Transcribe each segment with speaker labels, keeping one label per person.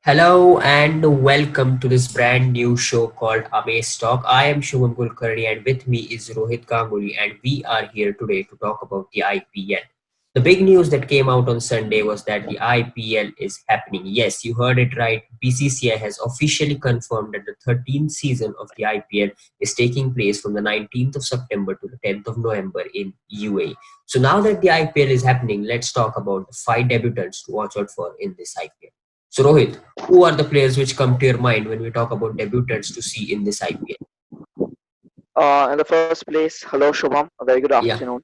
Speaker 1: Hello and welcome to this brand new show called Amaze Talk. I am Shubham Kulkarni and with me is Rohit Ganguly and we are here today to talk about the IPL. The big news that came out on Sunday was that the IPL is happening. Yes, you heard it right. BCCI has officially confirmed that the 13th season of the IPL is taking place from the 19th of September to the 10th of November in UAE. So now that the IPL is happening, let's talk about the five debutants to watch out for in this IPL. So Rohit, who are the players which come to your mind when we talk about debutants to see in this IPL?
Speaker 2: In the first place, hello Shubham, a very good
Speaker 1: Yeah,
Speaker 2: afternoon.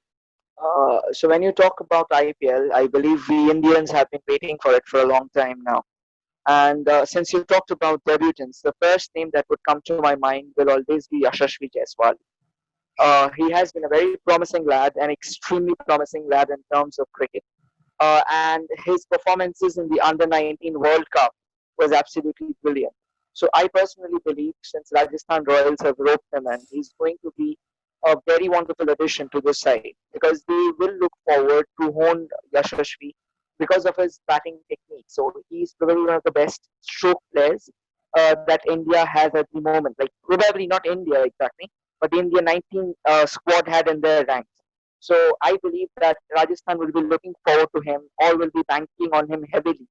Speaker 2: So when you talk about IPL, I believe we Indians have been waiting for it for a long time now. And since you talked about debutants, the first name that would come to my mind will always be Yashasvi Jaiswal. He has been a very promising lad, an extremely promising lad in terms of cricket. And his performances in the Under 19 World Cup was absolutely brilliant. So I personally believe since Rajasthan Royals have roped him in, he's going to be a very wonderful addition to this side because they will look forward to hone Yashashvi because of his batting technique. So he's probably one of the best stroke players that India has at the moment. Like probably not India exactly, but the India 19 squad had in their ranks. So I believe that Rajasthan will be looking forward to him or will be banking on him heavily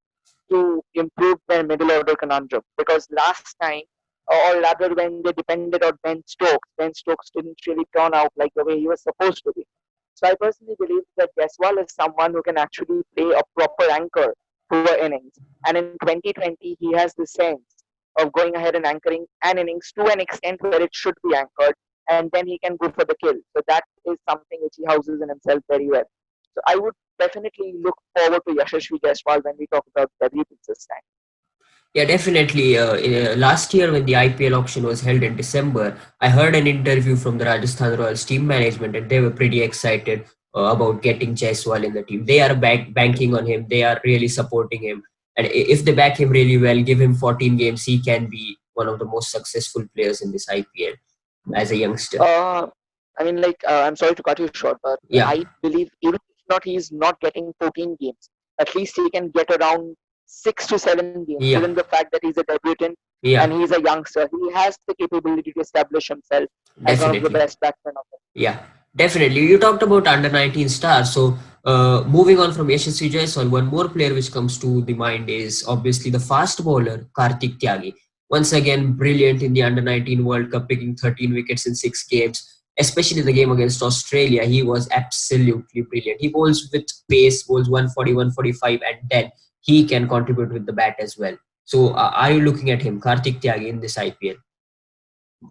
Speaker 2: to improve their middle order conundrum. Because last time, or rather when they depended on Ben Stokes didn't really turn out like the way he was supposed to be. So I personally believe that Jaiswal is someone who can actually play a proper anchor to an innings. And in 2020, he has the sense of going ahead and anchoring an innings to an extent where it should be anchored, and then he can go for the kill. So that is something which he houses in himself very well. So I would definitely look forward to Yashashvi Jaiswal when we talk about debutants this time.
Speaker 1: yeah, definitely. Last year, when the IPL auction was held in December, I heard an interview from the Rajasthan Royals team management, and they were pretty excited about getting Jaiswal in the team. They are banking on him. They are really supporting him, and if they back him really well, give him 14 games, he can be one of the most successful players in this IPL as a youngster.
Speaker 2: Uh, I'm sorry to cut you short, but
Speaker 1: Yeah,
Speaker 2: I believe even if not he's not getting 14 games, at least he can get around 6 to 7 games, given
Speaker 1: yeah,
Speaker 2: the fact that he's a debutant and
Speaker 1: yeah,
Speaker 2: he's a youngster. He has the capability to establish himself as one of the
Speaker 1: definitely.
Speaker 2: best batsmen of it.
Speaker 1: Yeah, definitely. You talked about under 19 stars. So, moving on from Yashasvi Jaiswal, one more player which comes to the mind is obviously the fast bowler Kartik Tyagi. Once again, brilliant in the under 19 World Cup, picking 13 wickets in 6 games, especially the game against Australia. He was absolutely brilliant. He bowls with pace, bowls 140, 145, and then he can contribute with the bat as well. So, are you looking at him, Kartik Tyagi, in this IPL?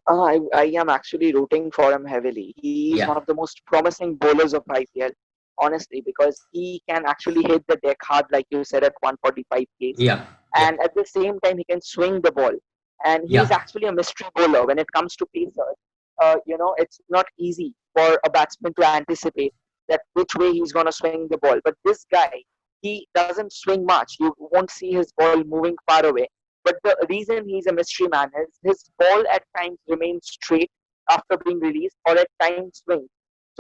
Speaker 2: I am actually rooting for him heavily. He is
Speaker 1: Yeah,
Speaker 2: one of the most promising bowlers of IPL, honestly, because he can actually hit the deck hard, like you said, at 145 pace.
Speaker 1: yeah, yeah,
Speaker 2: And at the same time, he can swing the ball. And he is
Speaker 1: yeah,
Speaker 2: actually a mystery bowler when it comes to pacers. It's not easy for a batsman to anticipate that which way he's going to swing the ball. But this guy, he doesn't swing much. You won't see his ball moving far away. But the reason he's a mystery man is his ball at times remains straight after being released or at times swings.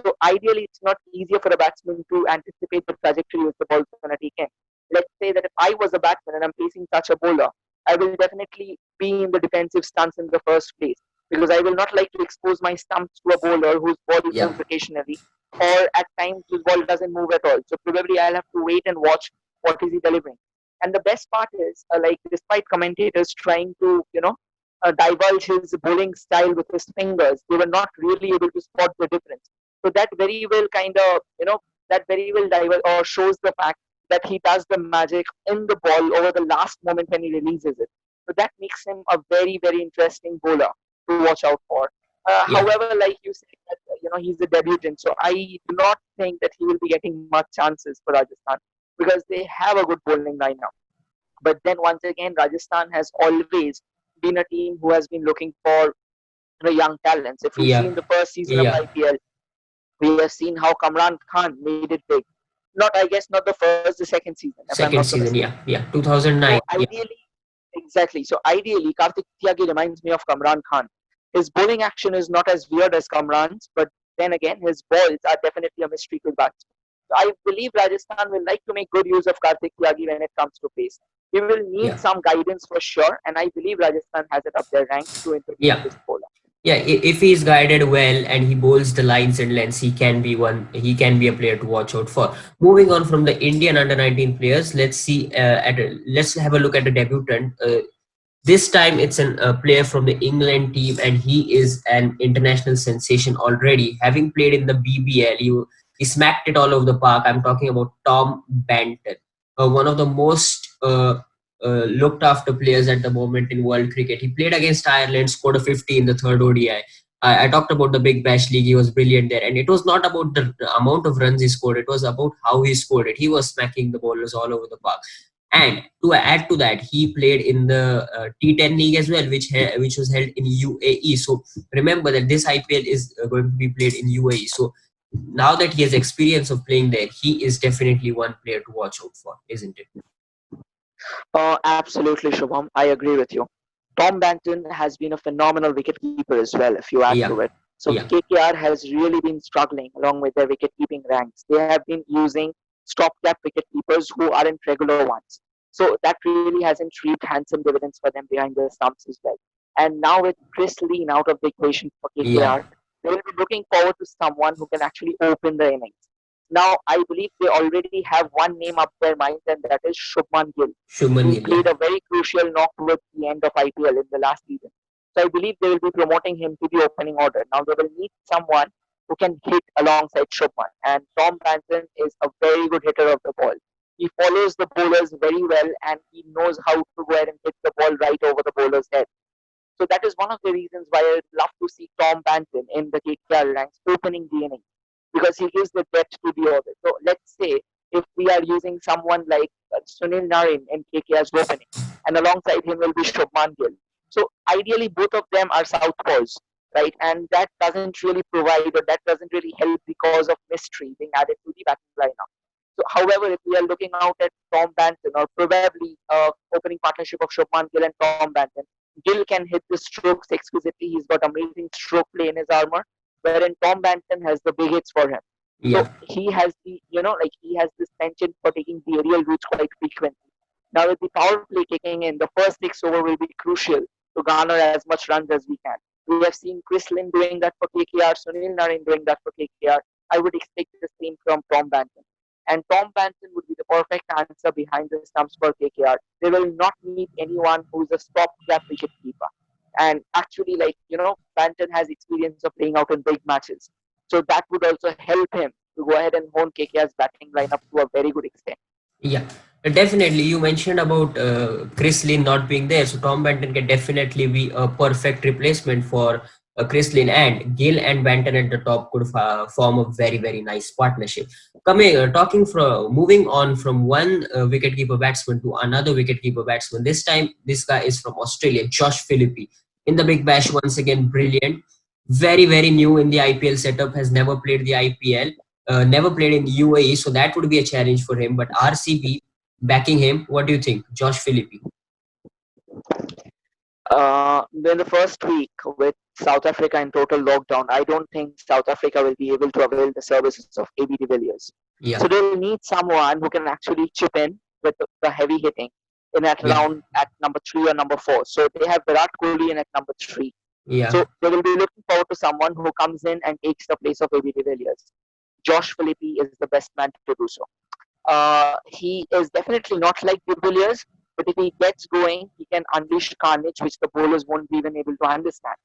Speaker 2: So ideally, it's not easier for a batsman to anticipate the trajectory of the ball is going to take in. Let's say that if I was a batsman and I'm facing such a bowler, I will definitely be in the defensive stance in the first place because I will not like to expose my stumps to a bowler whose ball
Speaker 1: yeah.
Speaker 2: moves occasionally or at times whose ball doesn't move at all. So probably I'll have to wait and watch what is he delivering. And the best part is, like, despite commentators trying to, divulge his bowling style with his fingers, they were not really able to spot the difference. So that very well that very well or shows the fact that he does the magic in the ball over the last moment when he releases it. So that makes him a very, very interesting bowler to watch out for.
Speaker 1: Yeah.
Speaker 2: However, like you said, that he's a debutant, so I do not think that he will be getting much chances for Rajasthan because they have a good bowling lineup. But then once again, Rajasthan has always been a team who has been looking for young talents. If we see
Speaker 1: Yeah,
Speaker 2: in the first season of
Speaker 1: yeah.
Speaker 2: IPL, we have seen how Kamran Khan made it big. Not, I guess, not the first, the second season, if I'm not so
Speaker 1: Second season,
Speaker 2: mistaken.
Speaker 1: yeah, yeah.
Speaker 2: So
Speaker 1: 2009, yeah.
Speaker 2: ideally, exactly. So ideally, Kartik Tyagi reminds me of Kamran Khan. His bowling action is not as weird as Kamran's, but then again, his balls are definitely a mystery to bats. I believe Rajasthan will like to make good use of Karthik Tyagi when it comes to pace. He will need
Speaker 1: Yeah,
Speaker 2: some guidance for sure, and I believe Rajasthan has it up their ranks to introduce
Speaker 1: yeah.
Speaker 2: this bowler.
Speaker 1: Yeah, if he's guided well and he bowls the lines and lengths, he can be a player to watch out for. Moving on from the Indian under 19 players, let's have a look at the debutant. This time it's a player from the England team, and he is an international sensation already. Having played in the BBL, he smacked it all over the park. I'm talking about Tom Banton, one of the most looked after players at the moment in world cricket. He played against Ireland, scored a 50 in the third ODI. I talked about the Big Bash League. He was brilliant there, and it was not about the amount of runs he scored. It was about how he scored it. He was smacking the bowlers all over the park. And to add to that, he played in the T10 league as well, which was held in UAE. So remember that this IPL is going to be played in UAE. So now that he has experience of playing there, he is definitely one player to watch out for, isn't it?
Speaker 2: Absolutely, Shubham. I agree with you. Tom Banton has been a phenomenal wicketkeeper as well, if you add to
Speaker 1: Yeah,
Speaker 2: it. So
Speaker 1: yeah,
Speaker 2: KKR has really been struggling along with their wicket-keeping ranks. They have been using stopgap wicket-keepers who aren't regular ones. So that really hasn't reaped handsome dividends for them behind the stumps as well. And now with Chris Lean out of the equation for
Speaker 1: yeah.
Speaker 2: KKR, they will be looking forward to someone who can actually open the innings. Now, I believe they already have one name up their mind, and that is Shubman Gill,
Speaker 1: Shuman
Speaker 2: who
Speaker 1: Gill, yeah,
Speaker 2: played a very crucial knock towards the end of IPL in the last season. So I believe they will be promoting him to the opening order. Now they will need someone who can hit alongside Shubman. And Tom Banton is a very good hitter of the ball. He follows the bowlers very well, and he knows how to go ahead and hit the ball right over the bowler's head. So that is one of the reasons why I'd love to see Tom Banton in the KKR ranks opening the innings, because he gives the depth to the order. So let's say if we are using someone like Sunil Narin in KKR's opening, and alongside him will be Shubman Gill. So ideally, both of them are southpaws, right? And that doesn't really provide, or that doesn't really help because of mystery being added to the batting lineup. So, however, if we are looking out at Tom Banton or probably opening partnership of Shubman Gill and Tom Banton, Gill can hit the strokes exquisitely. He's got amazing stroke play in his armor, wherein Tom Banton has the big hits for him. So
Speaker 1: yeah,
Speaker 2: he has the, like he has this penchant for taking the aerial routes quite frequently. Now with the power play kicking in, the first 6 over will be crucial to garner as much runs as we can. We have seen Chris Lynn doing that for KKR, Sunil Narine doing that for KKR. I would expect the same from Tom Banton. And Tom Banton would be the perfect answer behind the stumps for KKR. They will not need anyone who's a stopgap wicket keeper. And actually, Banton has experience of playing out in big matches. So that would also help him to go ahead and hone KKR's batting lineup to a very good extent.
Speaker 1: yeah. Definitely, you mentioned about Chris Lynn not being there, so Tom Banton can definitely be a perfect replacement for Chris Lynn, and Gill and Banton at the top could form a very very nice partnership. Moving on from one wicketkeeper batsman to another wicketkeeper batsman. This time, this guy is from Australia, Josh Philippi. In the Big Bash, once again, brilliant. Very very new in the IPL setup. Has never played the IPL. Never played in UAE, so that would be a challenge for him. But RCB backing him. What do you think, Josh Philippi?
Speaker 2: In the first week with South Africa in total lockdown, I don't think South Africa will be able to avail the services of AB de Villiers. So
Speaker 1: Yeah,
Speaker 2: they'll need someone who can actually chip in with the heavy hitting in at
Speaker 1: yeah,
Speaker 2: round at number 3 or number 4. So they have Virat Kohli in at number 3.
Speaker 1: yeah,
Speaker 2: So they will be looking forward to someone who comes in and takes the place of AB de Villiers. Josh Philippi is the best man to do so. He is definitely not like De Villiers, but if he gets going, he can unleash carnage, which the bowlers won't be even able to understand.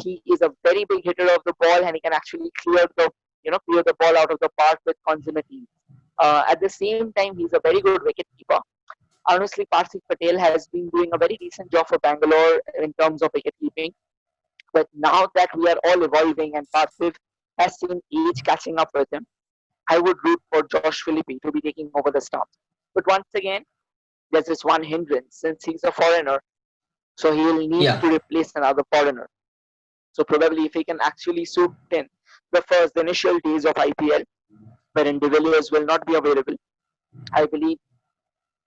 Speaker 2: He is a very big hitter of the ball, and he can actually clear the ball out of the park with consummate ease. At the same time, he's a very good wicket keeper. Honestly, Parthiv Patel has been doing a very decent job for Bangalore in terms of wicket keeping. But now that we are all evolving and Parthiv has seen age catching up with him, I would root for Josh Philippi to be taking over the stumps. But once again, there's this one hindrance since he's a foreigner, so he will need
Speaker 1: yeah,
Speaker 2: to replace another foreigner. So probably if he can actually suit in the initial days of IPL, wherein De Villiers will not be available, I believe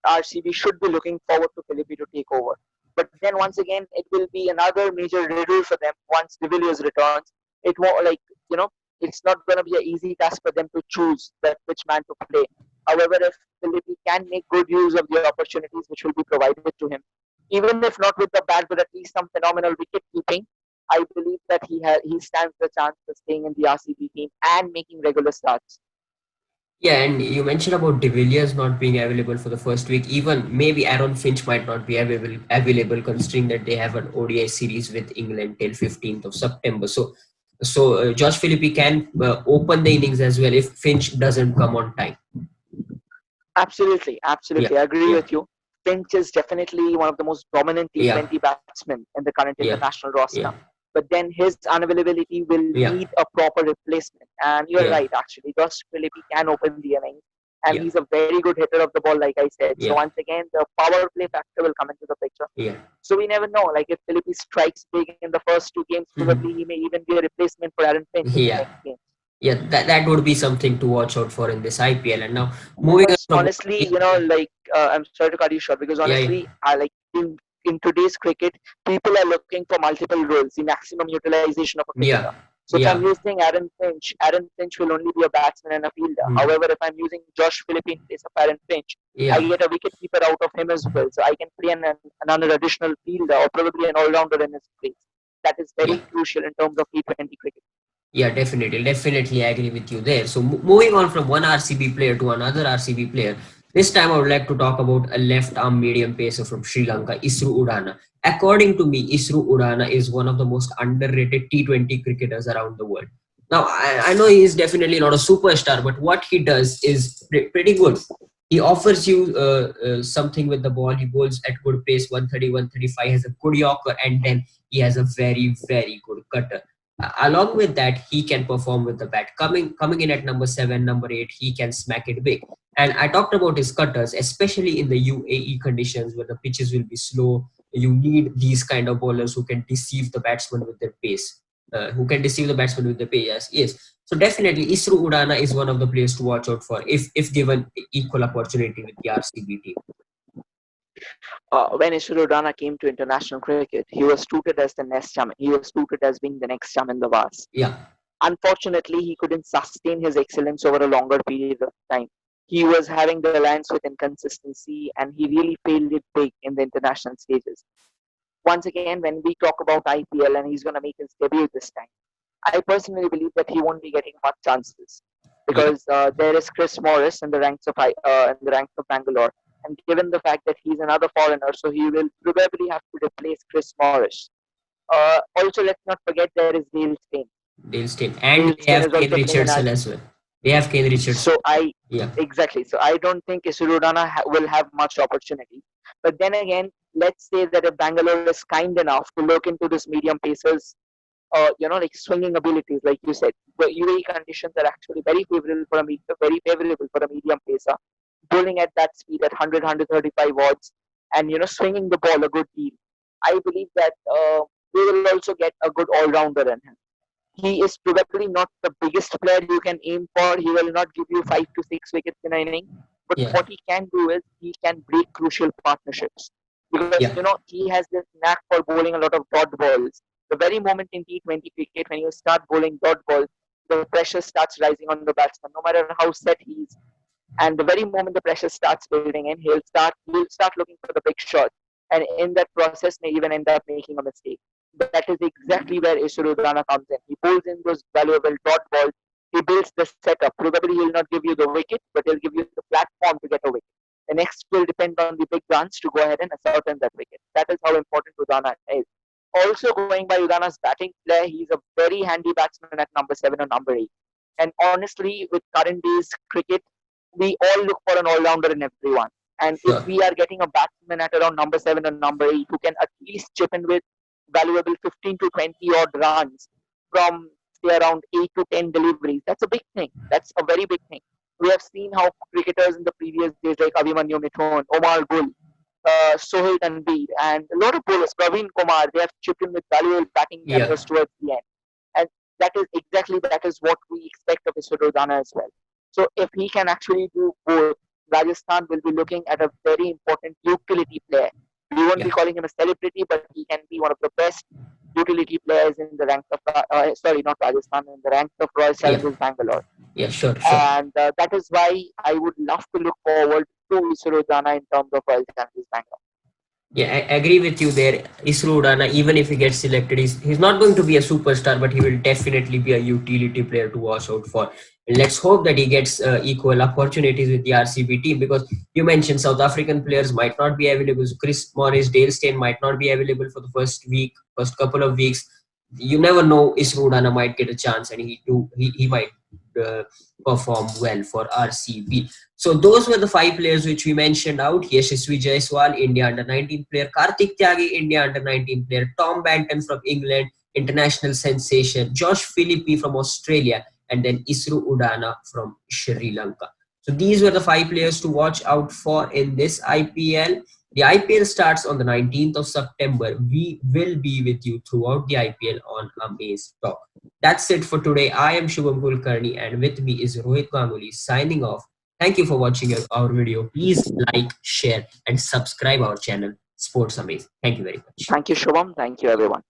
Speaker 2: RCB should be looking forward to Philippi to take over. But then once again, it will be another major riddle for them once De Villiers returns. It won't like you know it's not going to be an easy task for them to choose that which man to play. However, if Philippi can make good use of the opportunities which will be provided to him, even if not with the bat, but at least some phenomenal wicket keeping, I believe that he stands the chance for staying in the RCB team and making regular starts.
Speaker 1: Yeah, and you mentioned about De Villiers not being available for the first week. Even maybe Aaron Finch might not be available considering that they have an ODI series with England till 15th of September. So Josh Philippi can open the innings as well if Finch doesn't come on time.
Speaker 2: Absolutely,
Speaker 1: Yeah,
Speaker 2: absolutely. I agree
Speaker 1: yeah,
Speaker 2: with you. Finch is definitely one of the most dominant
Speaker 1: yeah,
Speaker 2: T20 batsmen in the current
Speaker 1: yeah,
Speaker 2: international roster.
Speaker 1: yeah,
Speaker 2: But then his unavailability will
Speaker 1: yeah,
Speaker 2: need a proper replacement. And you're
Speaker 1: yeah,
Speaker 2: right, actually. Josh Philippi can open the innings. And
Speaker 1: yeah,
Speaker 2: he's a very good hitter of the ball, like I said. So
Speaker 1: yeah,
Speaker 2: once again, the power play factor will come into the picture.
Speaker 1: yeah.
Speaker 2: So we never know. Like if Philippi strikes big in the first two games, probably he
Speaker 1: Mhm.
Speaker 2: may even be a replacement for Aaron Finch in the
Speaker 1: Yeah,
Speaker 2: next game.
Speaker 1: yeah. That would be something to watch out for in this IPL. And now moving on
Speaker 2: Because
Speaker 1: from
Speaker 2: honestly,
Speaker 1: yeah,
Speaker 2: like I'm sorry to cut you short. Because
Speaker 1: yeah, yeah,
Speaker 2: honestly, I like in today's cricket, people are looking for multiple roles, the maximum utilization of a cricketer.
Speaker 1: yeah,
Speaker 2: So if I'm
Speaker 1: yeah,
Speaker 2: using Aaron Finch will only be a batsman and a fielder.
Speaker 1: mm,
Speaker 2: However, if I'm using Josh Phillippe in place of Aaron Finch, I
Speaker 1: yeah.
Speaker 2: get a wicket keeper out of him as well. So I can play another additional fielder or probably an all-rounder in his place. That is
Speaker 1: Yeah.
Speaker 2: very crucial in terms of T20 cricket.
Speaker 1: Yeah, definitely, I agree with you there. So moving on from one RCB player to another RCB player, this time I would like to talk about a left-arm medium pacer from Sri Lanka, Isru Udana. According to me, Isru Udana is one of the most underrated T20 cricketers around the world. Now, I know he is definitely not a superstar, but what he does is pretty good. He offers you something with the ball. He bowls at good pace, 130, 135, has a good yorker, and then he has a very good cutter. Along with that, he can perform with the bat. Coming in at number seven, number eight, he can smack it big. And I talked about his cutters, especially in the UAE conditions where the pitches will be slow. You need these kind of bowlers who can deceive the batsman with their pace. Who can deceive the batsman with the pace? Yes, yes. So definitely, Isru Udana is one of the players to watch out for if given equal opportunity with the RCB team.
Speaker 2: When Isuru came to international cricket, he was touted as the next Chaman. He was touted as being the next Chaman Nawaz.
Speaker 1: Yeah,
Speaker 2: Unfortunately, he couldn't sustain his excellence over a longer period of time. He was having the alliance with inconsistency, and he really failed it big in the international stages. Once again, when we talk about IPL and he's going to make his debut this time, I personally believe that he won't be getting much chances
Speaker 1: yeah,
Speaker 2: because there is Chris Morris in the ranks of Bangalore, and given the fact that he's another foreigner, so he will probably have to replace Chris Morris. Also, let's not forget there is Dale Steyn.
Speaker 1: Dale Steyn.
Speaker 2: Dale
Speaker 1: And they
Speaker 2: Steyn
Speaker 1: have
Speaker 2: is
Speaker 1: Kane
Speaker 2: also playing in
Speaker 1: Richardson as well. They have Kane Richardson.
Speaker 2: so I
Speaker 1: Yeah,
Speaker 2: exactly. So I don't think Isurudana will have much opportunity. But then again, let's say that if Bangalore is kind enough to look into this medium pacers, like swinging abilities, like you said, the UAE conditions are actually very favorable for a medium pacer, bowling at that speed at 100, 135 watts, and swinging the ball a good deal. I believe that they will also get a good all-rounder in him. He is probably not the biggest player you can aim for. He will not give you 5 to 6 wickets in an inning. But
Speaker 1: yeah,
Speaker 2: what he can do is he can break crucial partnerships because
Speaker 1: yeah,
Speaker 2: he has this knack for bowling a lot of dot balls. The very moment in T20 cricket when you start bowling dot balls, the pressure starts rising on the batsman, no matter how set he is. And the very moment the pressure starts building in, he'll start looking for the big shot, and in that process may even end up making a mistake. That is exactly where Isuru comes in. He pulls in those valuable dot balls. He builds the setup. Probably he'll not give you the wicket, but he'll give you the platform to get a wicket. The next will depend on the big runs to go ahead and ascertain that wicket. That is how important Udana is. Also, going by Udana's batting play, he's a very handy batsman at number seven or number eight. And honestly, with current days cricket, we all look for an all-rounder in everyone. And if
Speaker 1: sure.
Speaker 2: we are getting a batsman at around number seven or number eight who can at least chip in with valuable 15 to 20 odd runs from say around 8 to 10 deliveries, that's a big thing. That's a very big thing. We have seen how cricketers in the previous days like Abhimanyu Mithun, Omar Gul, Sohail Tanveer, and a lot of bowlers, Praveen Kumar, they have chipped in with valuable batting
Speaker 1: Yeah,
Speaker 2: numbers towards the end. And that is what we expect of Iswadodana as well. So if he can actually do both, Rajasthan will be looking at a very important utility player We won't
Speaker 1: Yeah,
Speaker 2: be calling him a celebrity, but he can be one of the best utility players in the rank of sorry, not Rajasthan, in the rank of Royal
Speaker 1: yeah,
Speaker 2: Challengers Bangalore.
Speaker 1: yeah. Sure, sure.
Speaker 2: And that is why I would love to look forward to Isuru Dana in terms of Royal Challengers Bangalore.
Speaker 1: Yeah, I agree with you there. Isru Udana, even if he gets selected, he's not going to be a superstar, but he will definitely be a utility player to watch out for. And let's hope that he gets equal opportunities with the RCB team, because you mentioned South African players might not be available. So Chris Morris, Dale Steyn might not be available for the first couple of weeks. You never know. Isru Udana might get a chance, and he might uh, perform well for RCB. So those were the five players which we mentioned out. Yashasvi Jaiswal, India under 19 player. Karthik Tyagi, India under 19 player. Tom Banton from England, international sensation. Josh Philippi from Australia. And then Isru Udana from Sri Lanka. So these were the five players to watch out for in this IPL. The IPL starts on the 19th of September. We will be with you throughout the IPL on Amaze Talk. That's it for today. I am Shubham Kulkarni, and with me is Rohit Ganguly signing off. Thank you for watching our video. Please like, share, and subscribe our channel, Sports Amaze. Thank you very much.
Speaker 2: Thank you, Shubham. Thank you, everyone.